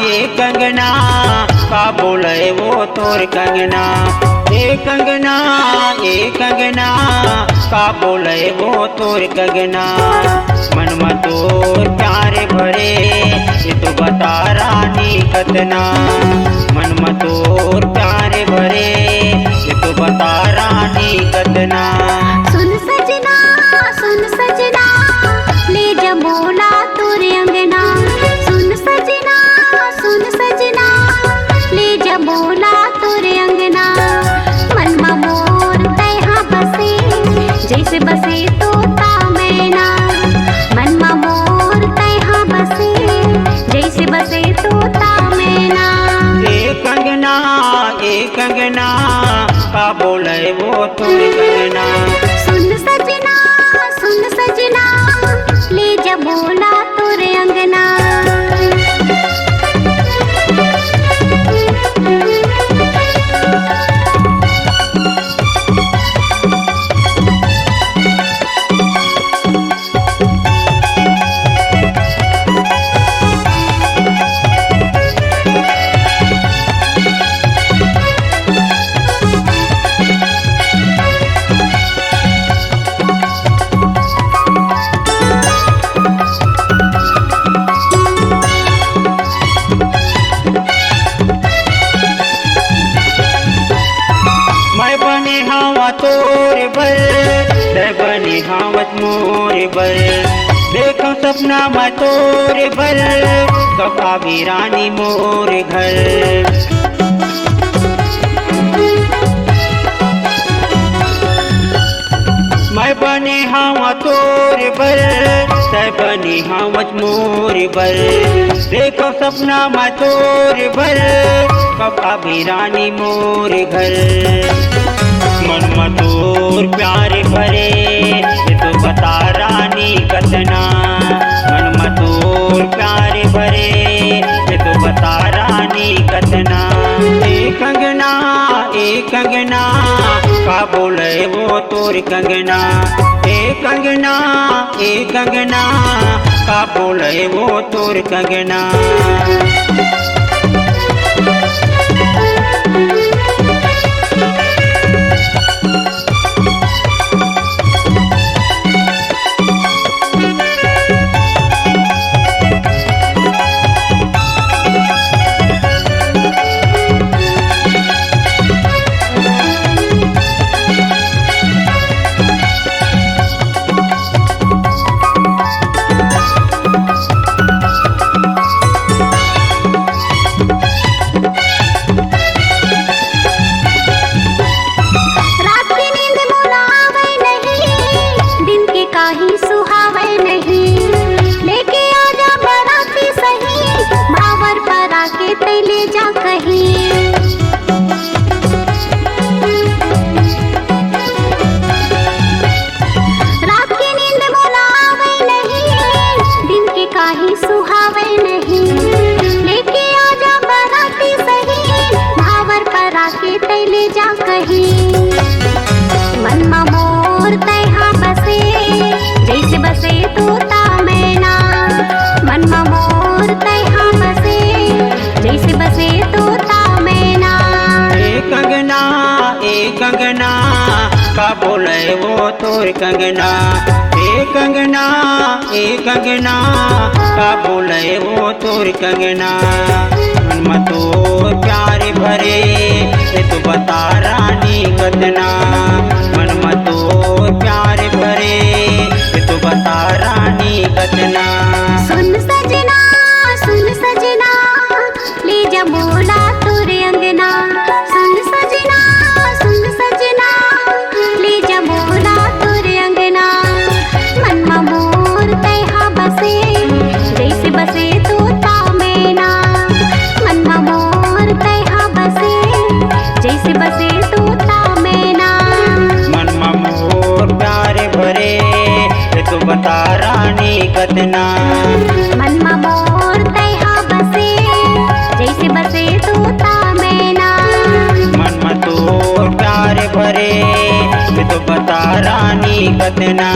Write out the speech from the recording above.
ये कंगना का बोले वो तोर कंगना। ये कंगना ये कंगना का बोले वो तोर कंगना। मन में तोर प्यार भरे ये तो बता रानी कतना। मन में तोर प्यार भरे ये तो बता रानी कतना। सुन सजना ले जा बोला तोरे अंगना। सुन सजना ले जा बोला तोरे अंगना। मन में मोर तैहा बसे जैसे बसे तोता मैना। मन में मोर तैहा बसे जैसे बसे तोता मैना। एक कंगना का बोले वो तोर कंगना। सुन सजना ले जा बोला तोरे अंगना। तोर बल बने हावत मोर बल। देखो सपना में तोर बल कब आवी रानी मोर घर। मैं बने हावा तोर बल बने हावत मोर बल। देखो सपना में तोर बल कब आवी रानी मोर घर। मन में तोर प्यार भरे ये तो बता रानी कतना। मन में तोर प्यार भरे ये तो बता रानी कतना। एक कंगना का बोले वो तोर कंगना। एक कंगना का बोले वो तोर कंगना। मन में मोर तैहा बसे जैसे बसे तोता मैना। मन में मोर तैहा बसे जैसे बसे तोता मैना। एक कंगना का बोले वो तोर कंगना। एक कंगना का बोले वो तोर कंगना। मन में तोर प्यार भरे ये तो बता रानी कतना। मन में तोर प्यार भरे ये तो बता रानी कतना। सुन सजना ले जा बोला तोरे अंगना। सुन सजना ले जा बोला तोरे अंगना। मन में मोर तैहा बसे जैसे बसे तोता मैना। मन में मोर तैहा बसे जैसे बसे तोता मैना। मन में मोर प्यार भरे ये तो बता रानी कतना। मन में मोर तैहा बसे जैसे बसे तोता मैना। मन में तोर प्यार भरे ये तो बता रानी कतना।